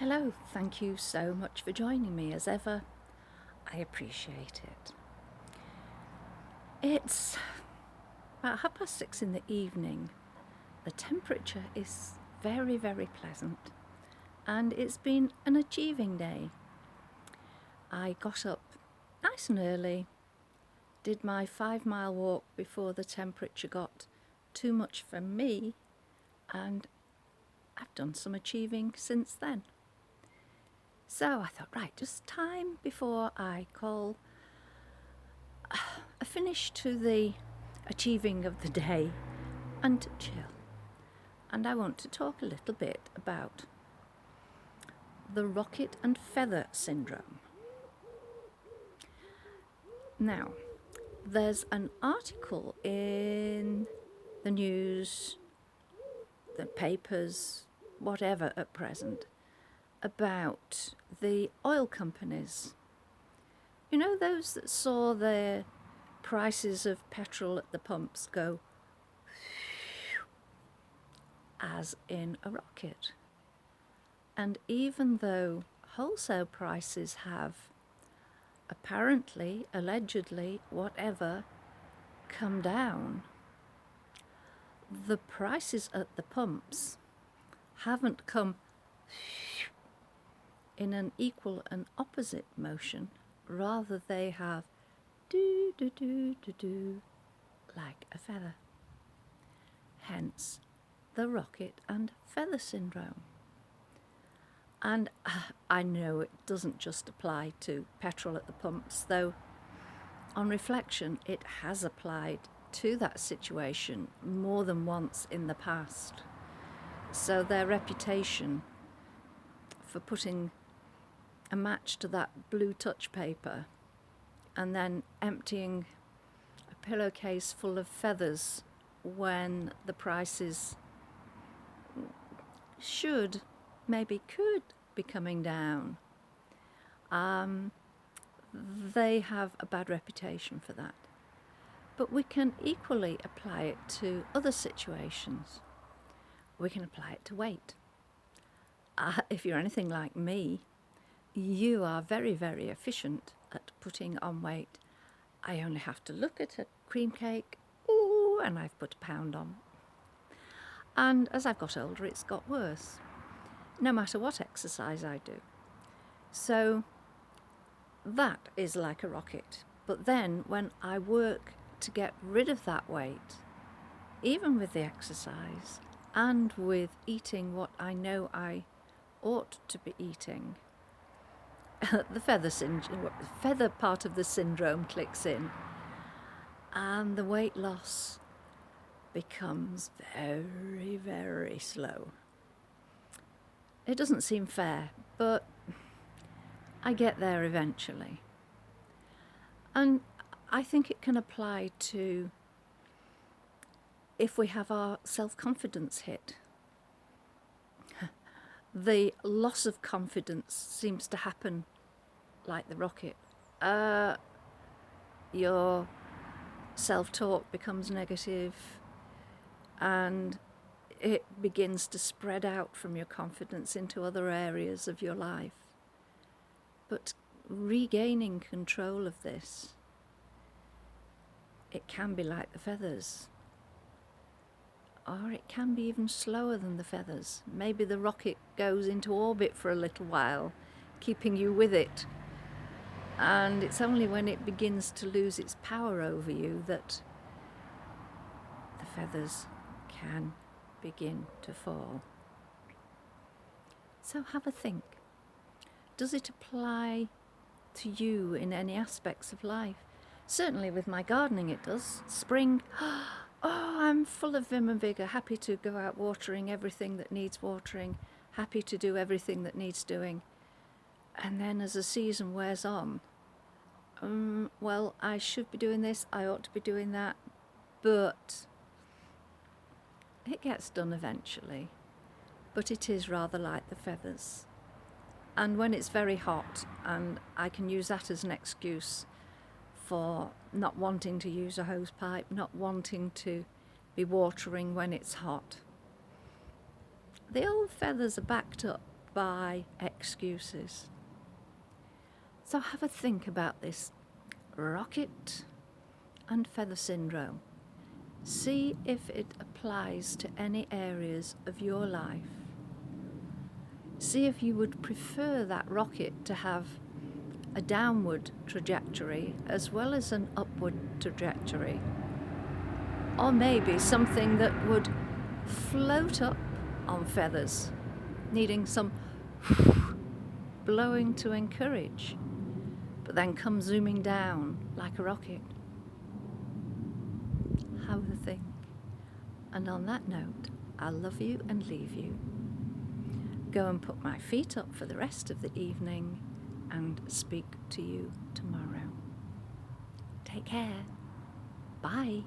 Hello, thank you so much for joining me as ever. I appreciate it. It's about 6:30 in the evening. The temperature is very, very pleasant and it's been an achieving day. I got up nice and early, did my 5 mile walk before the temperature got too much for me, and I've done some achieving since then. So I thought, right, just time before I call a finish to the achieving of the day and chill. And I want to talk a little bit about the rocket and feather syndrome. Now, there's an article in the news, the papers, whatever at present, about the oil companies. You know, those that saw their prices of petrol at the pumps go as in a rocket. And even though wholesale prices have apparently, allegedly, whatever, come down, the prices at the pumps haven't come in an equal and opposite motion. Rather, they have do like a feather. Hence the rocket and feather syndrome. And I know it doesn't just apply to petrol at the pumps, though on reflection it has applied to that situation more than once in the past. So their reputation for putting a match to that blue touch paper and then emptying a pillowcase full of feathers when the prices should, maybe could be coming down. They have a bad reputation for that. But we can equally apply it to other situations. We can apply it to weight. If you're anything like me, you are very, very efficient at putting on weight. I only have to look at a cream cake, ooh, and I've put a pound on. And as I've got older, it's got worse, no matter what exercise I do. So that is like a rocket. But then when I work to get rid of that weight, even with the exercise and with eating what I know I ought to be eating, the feather part of the syndrome clicks in, and the weight loss becomes very, very slow. It doesn't seem fair, but I get there eventually. And I think it can apply to if we have our self-confidence hit. The loss of confidence seems to happen like the rocket. Your self-talk becomes negative and it begins to spread out from your confidence into other areas of your life. But regaining control of this, it can be like the feathers, or it can be even slower than the feathers. Maybe the rocket goes into orbit for a little while, keeping you with it, and it's only when it begins to lose its power over you that the feathers can begin to fall. So have a think. Does it apply to you in any aspects of life? Certainly with my gardening it does. Spring, oh, I'm full of vim and vigour, happy to go out watering everything that needs watering, happy to do everything that needs doing. And then as the season wears on, well, I should be doing this, I ought to be doing that, but it gets done eventually. But it is rather like the feathers. And when it's very hot, and I can use that as an excuse for not wanting to use a hose pipe, not wanting to be watering when it's hot. The old feathers are backed up by excuses. So have a think about this rocket and feather syndrome. See if it applies to any areas of your life. See if you would prefer that rocket to have a downward trajectory as well as an upward trajectory. Or maybe something that would float up on feathers, needing some blowing to encourage, but then come zooming down like a rocket. Have a think. And on that note, I'll love you and leave you. Go and put my feet up for the rest of the evening and speak to you tomorrow. Take care. Bye.